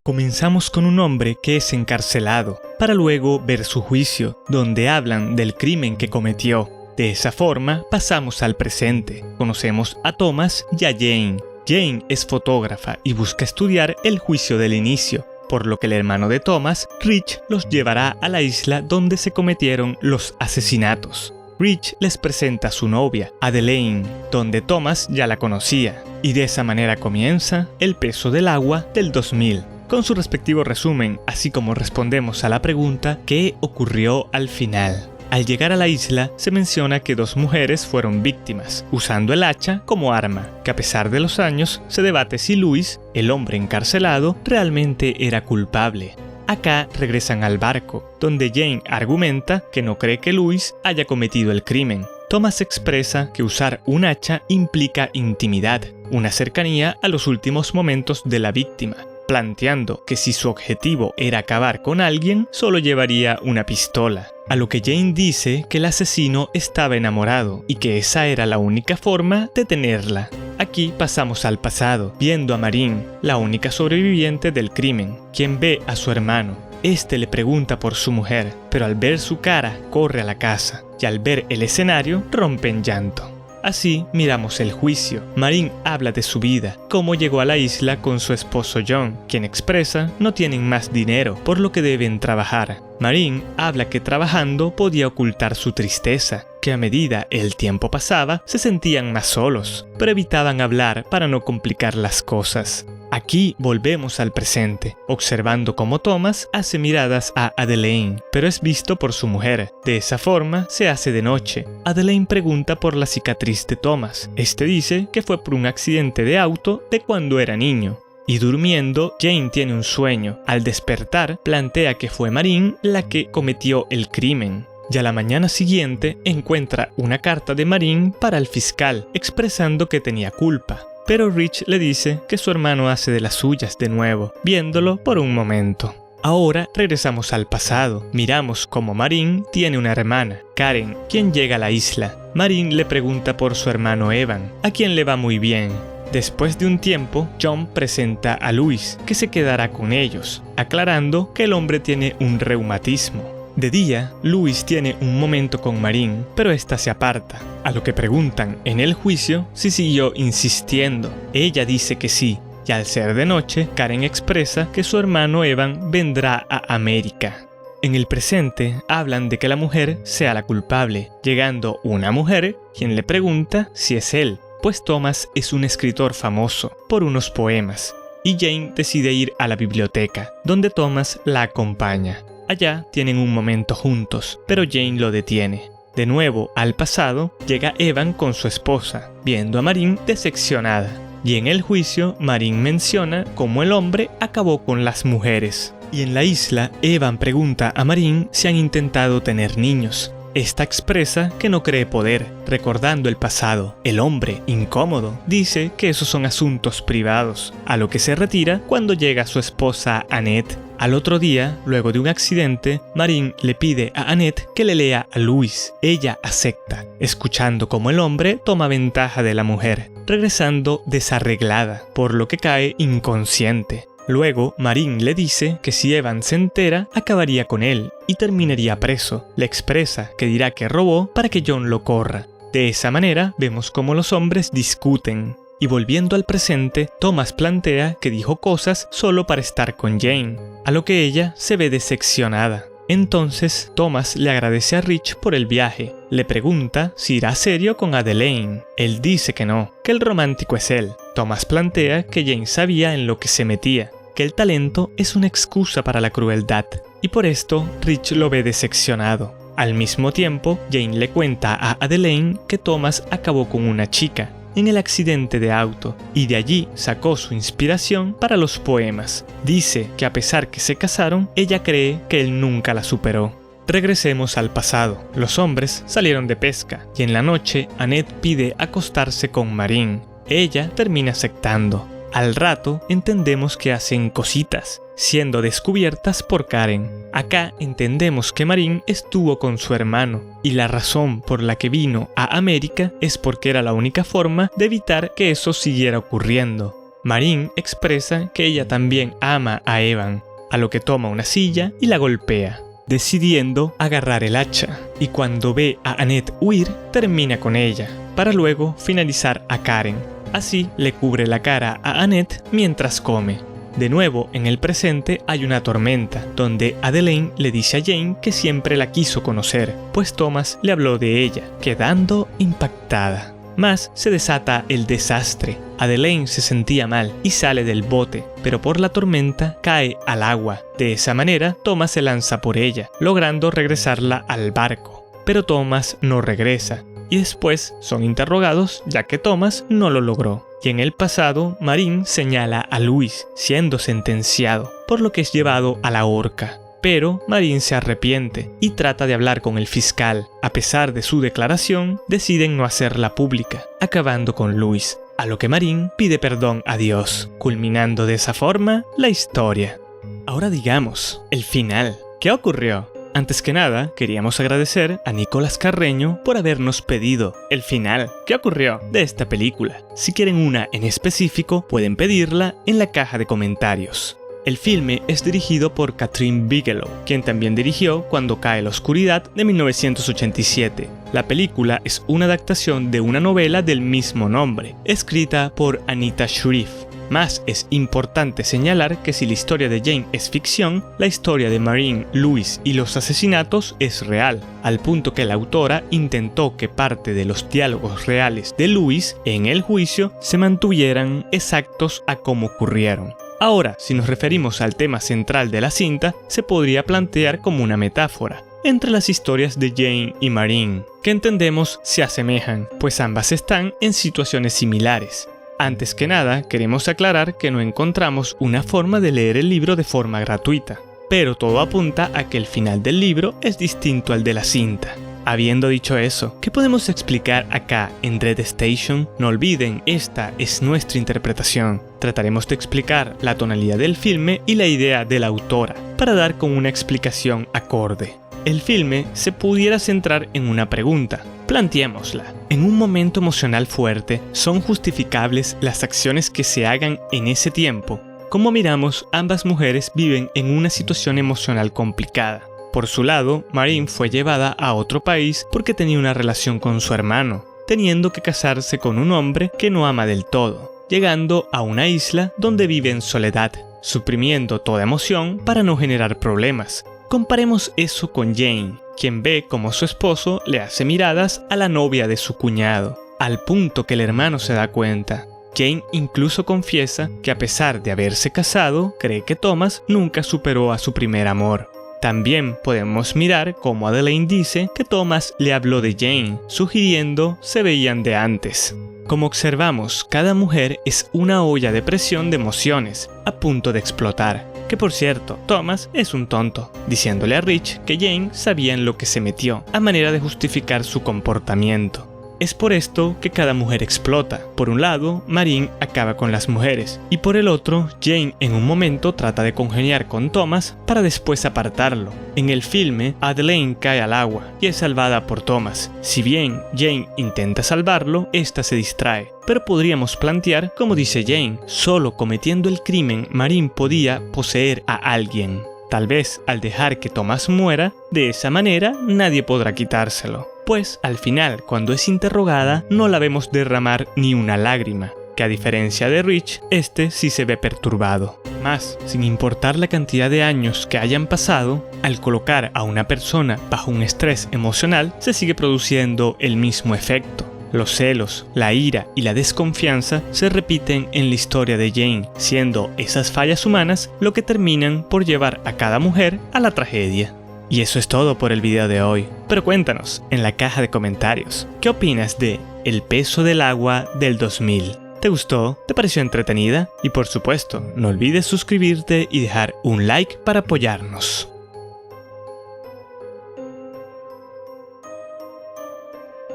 Comenzamos con un hombre que es encarcelado, para luego ver su juicio, donde hablan del crimen que cometió. De esa forma pasamos al presente. Conocemos a Thomas y a Jane. Jane es fotógrafa y busca estudiar el juicio del inicio, por lo que el hermano de Thomas, Rich, los llevará a la isla donde se cometieron los asesinatos. Rich les presenta a su novia, Adelaine, donde Thomas ya la conocía, y de esa manera comienza El peso del agua del 2000, con su respectivo resumen, así como respondemos a la pregunta ¿qué ocurrió al final? Al llegar a la isla, se menciona que 2 mujeres fueron víctimas, usando el hacha como arma, que a pesar de los años, se debate si Louis, el hombre encarcelado, realmente era culpable. Acá regresan al barco, donde Jane argumenta que no cree que Louis haya cometido el crimen. Thomas expresa que usar un hacha implica intimidad, una cercanía a los últimos momentos de la víctima, planteando que si su objetivo era acabar con alguien, solo llevaría una pistola. A lo que Jane dice que el asesino estaba enamorado y que esa era la única forma de tenerla. Aquí pasamos al pasado, viendo a Marine, la única sobreviviente del crimen, quien ve a su hermano. Este le pregunta por su mujer, pero al ver su cara corre a la casa y al ver el escenario rompe en llanto. Así miramos el juicio. Marine habla de su vida, cómo llegó a la isla con su esposo John, quien expresa no tienen más dinero, por lo que deben trabajar. Marine habla que trabajando podía ocultar su tristeza, que a medida el tiempo pasaba se sentían más solos, pero evitaban hablar para no complicar las cosas. Aquí volvemos al presente, observando cómo Thomas hace miradas a Adelaine, pero es visto por su mujer. De esa forma se hace de noche. Adelaine pregunta por la cicatriz de Thomas. Este dice que fue por un accidente de auto de cuando era niño. Y durmiendo, Jane tiene un sueño. Al despertar, plantea que fue Marine la que cometió el crimen. Y a la mañana siguiente encuentra una carta de Marine para el fiscal, expresando que tenía culpa. Pero Rich le dice que su hermano hace de las suyas de nuevo, viéndolo por un momento. Ahora regresamos al pasado. Miramos cómo Marine tiene una hermana, Karen, quien llega a la isla. Marine le pregunta por su hermano Evan, a quien le va muy bien. Después de un tiempo, John presenta a Louis, que se quedará con ellos, aclarando que el hombre tiene un reumatismo. De día, Louis tiene un momento con Marine, pero esta se aparta. A lo que preguntan en el juicio si siguió insistiendo. Ella dice que sí, y al ser de noche, Karen expresa que su hermano Evan vendrá a América. En el presente, hablan de que la mujer sea la culpable, llegando una mujer quien le pregunta si es él, pues Thomas es un escritor famoso por unos poemas, y Jane decide ir a la biblioteca, donde Thomas la acompaña. Allá tienen un momento juntos, pero Jane lo detiene. De nuevo al pasado, llega Evan con su esposa, viendo a Marine decepcionada. Y en el juicio, Marine menciona cómo el hombre acabó con las mujeres. Y en la isla, Evan pregunta a Marine si han intentado tener niños. Esta expresa que no cree poder, recordando el pasado. El hombre, incómodo, dice que esos son asuntos privados, a lo que se retira cuando llega su esposa Annette. Al otro día, luego de un accidente, Marine le pide a Annette que le lea a Louis. Ella acepta, escuchando cómo el hombre toma ventaja de la mujer, regresando desarreglada, por lo que cae inconsciente. Luego, Marine le dice que si Evan se entera, acabaría con él y terminaría preso. Le expresa que dirá que robó para que John lo corra. De esa manera, vemos cómo los hombres discuten. Y volviendo al presente, Thomas plantea que dijo cosas solo para estar con Jane, a lo que ella se ve decepcionada. Entonces, Thomas le agradece a Rich por el viaje. Le pregunta si irá serio con Adelaine. Él dice que no, que el romántico es él. Thomas plantea que Jane sabía en lo que se metía, que el talento es una excusa para la crueldad, y por esto Rich lo ve decepcionado. Al mismo tiempo, Jane le cuenta a Adelaine que Thomas acabó con una chica en el accidente de auto, y de allí sacó su inspiración para los poemas. Dice que a pesar que se casaron, ella cree que él nunca la superó. Regresemos al pasado. Los hombres salieron de pesca, y en la noche Annette pide acostarse con Marine. Ella termina aceptando. Al rato entendemos que hacen cositas, siendo descubiertas por Karen. Acá entendemos que Marine estuvo con su hermano, y la razón por la que vino a América es porque era la única forma de evitar que eso siguiera ocurriendo. Marine expresa que ella también ama a Evan, a lo que toma una silla y la golpea, decidiendo agarrar el hacha, y cuando ve a Annette huir, termina con ella, para luego finalizar a Karen. Así le cubre la cara a Annette mientras come. De nuevo, en el presente hay una tormenta, donde Adelaine le dice a Jane que siempre la quiso conocer, pues Thomas le habló de ella, quedando impactada. Mas se desata el desastre. Adelaine se sentía mal y sale del bote, pero por la tormenta cae al agua. De esa manera, Thomas se lanza por ella, logrando regresarla al barco. Pero Thomas no regresa, y después son interrogados ya que Thomas no lo logró. Y en el pasado, Marine señala a Louis siendo sentenciado, por lo que es llevado a la horca. Pero Marine se arrepiente y trata de hablar con el fiscal. A pesar de su declaración, deciden no hacerla pública, acabando con Louis, a lo que Marine pide perdón a Dios, culminando de esa forma la historia. Ahora digamos, el final. ¿Qué ocurrió? Antes que nada, queríamos agradecer a Nicolás Carreño por habernos pedido el final. ¿Qué ocurrió de esta película? Si quieren una en específico, pueden pedirla en la caja de comentarios. El filme es dirigido por Kathryn Bigelow, quien también dirigió Cuando cae la oscuridad de 1987. La película es una adaptación de una novela del mismo nombre, escrita por Anita Shreve. Más es importante señalar que si la historia de Jane es ficción, la historia de Marine, Louis y los asesinatos es real, al punto que la autora intentó que parte de los diálogos reales de Louis en el juicio se mantuvieran exactos a como ocurrieron. Ahora, si nos referimos al tema central de la cinta, se podría plantear como una metáfora entre las historias de Jane y Marine, que entendemos se asemejan, pues ambas están en situaciones similares. Antes que nada, queremos aclarar que no encontramos una forma de leer el libro de forma gratuita, pero todo apunta a que el final del libro es distinto al de la cinta. Habiendo dicho eso, ¿qué podemos explicar acá en Dread Station? No olviden, esta es nuestra interpretación. Trataremos de explicar la tonalidad del filme y la idea de la autora, para dar con una explicación acorde. El filme se pudiera centrar en una pregunta. Planteémosla. En un momento emocional fuerte, ¿son justificables las acciones que se hagan en ese tiempo? Como miramos, ambas mujeres viven en una situación emocional complicada. Por su lado, Marine fue llevada a otro país porque tenía una relación con su hermano, teniendo que casarse con un hombre que no ama del todo, llegando a una isla donde vive en soledad, suprimiendo toda emoción para no generar problemas. Comparemos eso con Jane, quien ve como su esposo le hace miradas a la novia de su cuñado, al punto que el hermano se da cuenta. Jane incluso confiesa que a pesar de haberse casado, cree que Thomas nunca superó a su primer amor. También podemos mirar cómo Adelaine dice que Thomas le habló de Jane, sugiriendo se veían de antes. Como observamos, cada mujer es una olla de presión de emociones, a punto de explotar. Que por cierto, Thomas es un tonto, diciéndole a Rich que Jane sabía en lo que se metió, a manera de justificar su comportamiento. Es por esto que cada mujer explota. Por un lado, Marine acaba con las mujeres, y por el otro, Jane en un momento trata de congeniar con Thomas para después apartarlo. En el filme, Adelaine cae al agua y es salvada por Thomas. Si bien Jane intenta salvarlo, esta se distrae. Pero podríamos plantear, como dice Jane, solo cometiendo el crimen Marine podía poseer a alguien. Tal vez al dejar que Thomas muera, de esa manera nadie podrá quitárselo. Pues al final, cuando es interrogada, no la vemos derramar ni una lágrima, que a diferencia de Rich, este sí se ve perturbado. Más, sin importar la cantidad de años que hayan pasado, al colocar a una persona bajo un estrés emocional, se sigue produciendo el mismo efecto. Los celos, la ira y la desconfianza se repiten en la historia de Jane, siendo esas fallas humanas lo que terminan por llevar a cada mujer a la tragedia. Y eso es todo por el video de hoy, pero cuéntanos en la caja de comentarios, ¿qué opinas de El peso del agua del 2000? ¿Te gustó? ¿Te pareció entretenida? Y por supuesto, no olvides suscribirte y dejar un like para apoyarnos.